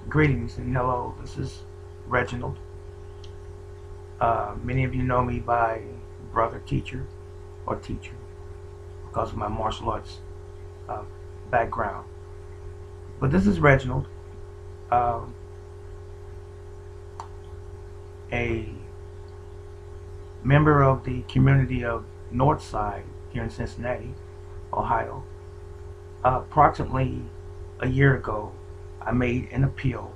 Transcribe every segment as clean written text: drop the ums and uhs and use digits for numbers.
Greetings and hello, this is Reginald. Many of you know me by brother teacher or teacher because of my martial arts uh, background. But this is Reginald, um, a member of the community of NorthSide here in Cincinnati, Ohio. Approximately a year ago, I made an appeal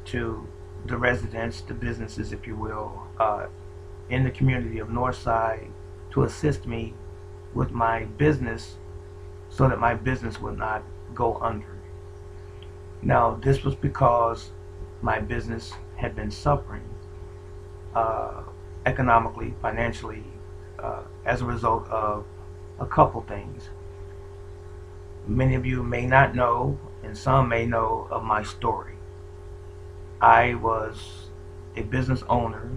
to the residents, the businesses, if you will, in the community of Northside to assist me with my business so that my business would not go under. Now, this was because my business had been suffering uh, economically, financially, as a result of a couple things. Many of you may not know, and some may know of my story. I was a business owner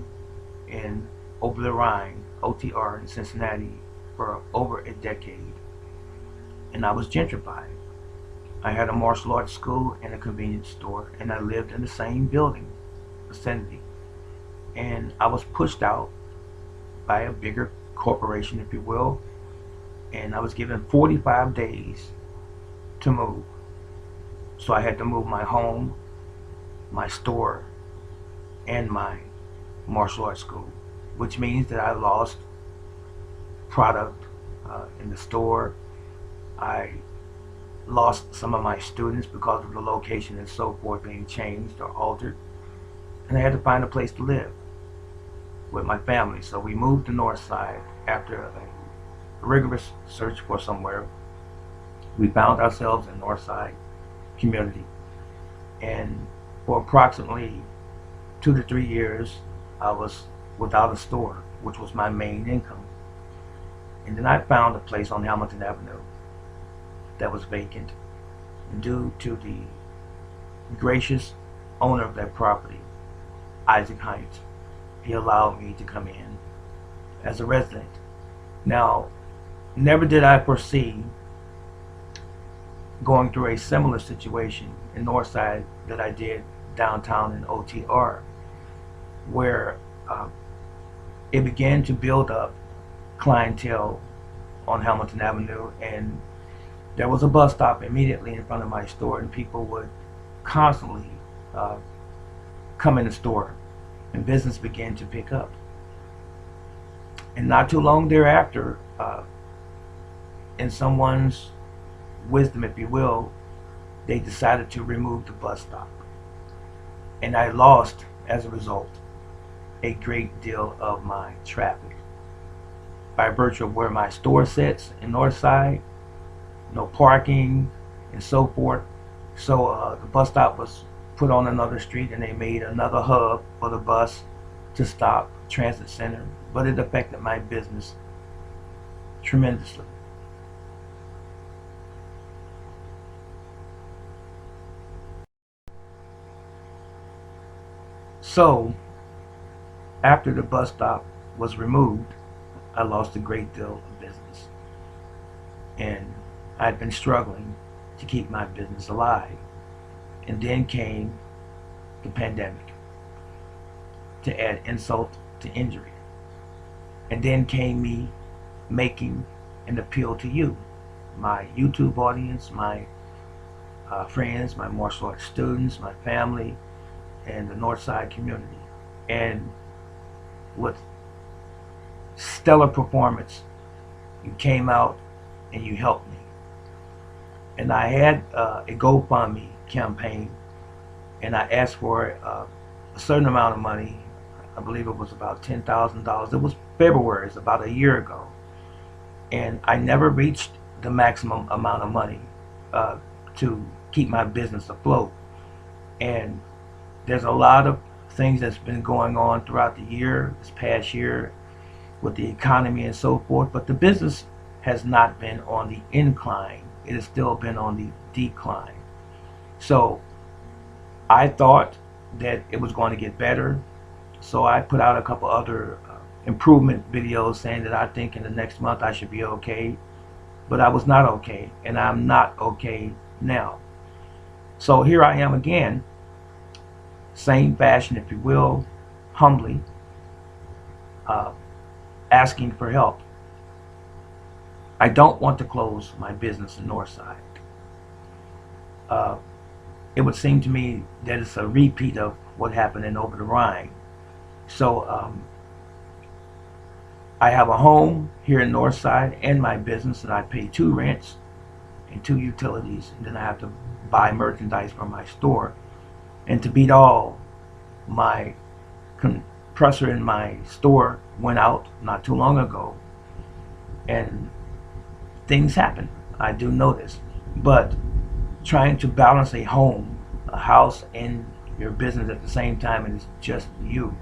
in Other The Rhine, OTR, in Cincinnati for over a decade, and I was gentrified. I had a martial arts school and a convenience store, and I lived in the same building vicinity. And I was pushed out by a bigger corporation, if you will, and I was given 45 days to move. So I had to move my home, my store, and my martial arts school, which means that I lost product in the store. I lost some of my students because of the location and so forth being changed or altered, and I had to find a place to live with my family. So we moved to Northside after a rigorous search for somewhere. We found ourselves in Northside community, and for approximately 2 to 3 years, I was without a store, which was my main income. And then I found a place on Hamilton Avenue that was vacant. And due to the gracious owner of that property, Isaac Hines, he allowed me to come in as a resident. Now, never did I foresee going through a similar situation in Northside that I did downtown in OTR, where it began to build up clientele on Hamilton Avenue, and there was a bus stop immediately in front of my store, and people would constantly come in the store, and business began to pick up. And not too long thereafter, in someone's wisdom, if you will, they decided to remove the bus stop. And I lost, as a result, a great deal of my traffic. By virtue of where my store sits in Northside, no parking and so forth. So the bus stop was put on another street, and they made another hub for the bus to stop, transit center. But it affected my business tremendously. So after the bus stop was removed, I lost a great deal of business. And I'd been struggling to keep my business alive. And then came the pandemic to add insult to injury. And then came me making an appeal to you, my YouTube audience, my friends, my martial arts students, my family, and the Northside community. And with stellar performance, you came out and you helped me. And I had a GoFund Me campaign, and I asked for a certain amount of money. I believe it was about $10,000. It was February, it's about a year ago. And I never reached the maximum amount of money to keep my business afloat. And there's a lot of things that's been going on throughout the year, this past year, with the economy and so forth, but the business has not been on the incline. It has still been on the decline. So I thought that it was going to get better. So I put out a couple other improvement videos saying that I think in the next month I should be okay. But I was not okay, and I'm not okay now. So here I am again, same fashion, if you will, humbly uh, asking for help. I don't want to close my business in Northside. Uh, it would seem to me that it's a repeat of what happened in Over the Rhine. So I have a home here in Northside and my business, and I pay 2 rents and 2 utilities, and then I have to buy merchandise from my store. And to beat all, my compressor in my store went out not too long ago, and things happen. I do know this, but trying to balance a home, a house, and your business at the same time, and it's just you,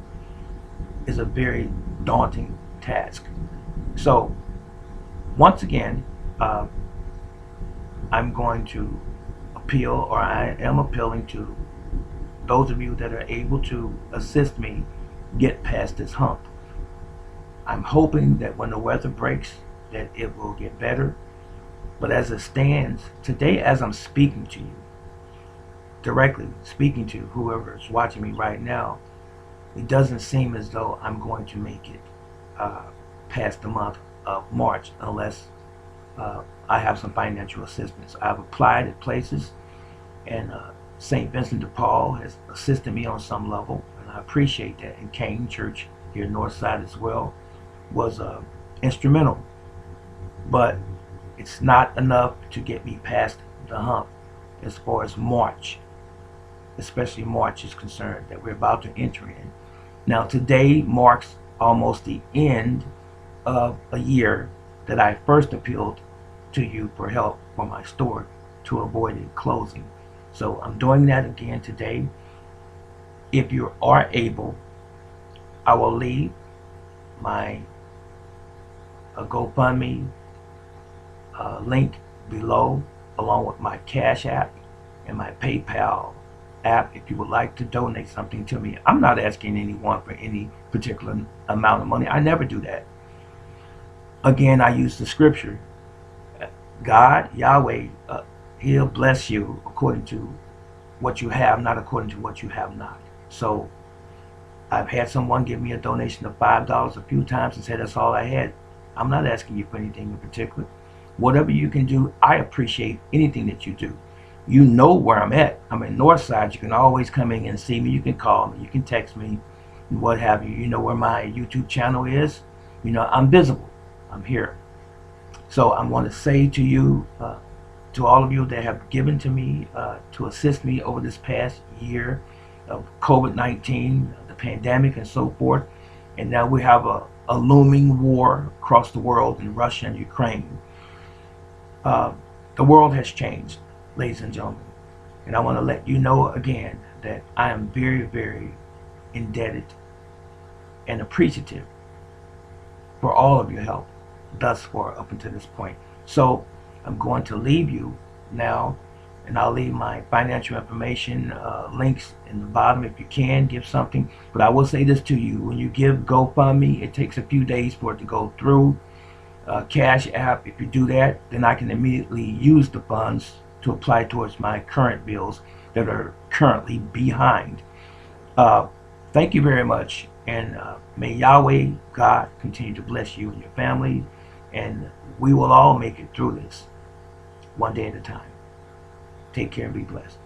is a very daunting task. So once again, I'm going to appeal, or I am appealing to those of you that are able to assist me get past this hump. I'm hoping that when the weather breaks that it will get better. But as it stands today, as I'm speaking to you, directly speaking to whoever is watching me right now, it doesn't seem as though I'm going to make it past the month of March unless I have some financial assistance. I've applied at places, and St. Vincent de Paul has assisted me on some level, and I appreciate that. And Kane Church here in Northside as well was instrumental, but it's not enough to get me past the hump as far as March, especially March is concerned, that we're about to enter in. Now today marks almost the end of a year that I first appealed to you for help for my store to avoid it closing. So I'm doing that again today. If you are able, I will leave my GoFundMe link below, along with my Cash App and my PayPal app, if you would like to donate something to me. I'm not asking anyone for any particular amount of money. I never do that. Again, I use the scripture. God, Yahweh, He'll bless you according to what you have, not according to what you have not. So I've had someone give me a donation of $5 a few times and say that's all I had. I'm not asking you for anything in particular. Whatever you can do, I appreciate anything that you do. You know where I'm at. I'm in Northside. You can always come in and see me. You can call me. You can text me, what have you. You know where my YouTube channel is. You know, I'm visible. I'm here. So I want to say to you, to all of you that have given to me to assist me over this past year of COVID-19, the pandemic and so forth, and now we have a looming war across the world in Russia and Ukraine. The world has changed, ladies and gentlemen, and I want to let you know again that I am very, very indebted and appreciative for all of your help thus far up until this point. So I'm going to leave you now, and I'll leave my financial information links in the bottom if you can give something. But I will say this to you: when you give GoFundMe, it takes a few days for it to go through. Cash App, if you do that, then I can immediately use the funds to apply towards my current bills that are currently behind. Thank you very much, and may Yahweh God continue to bless you and your family, and we will all make it through this one day at a time. Take care and be blessed.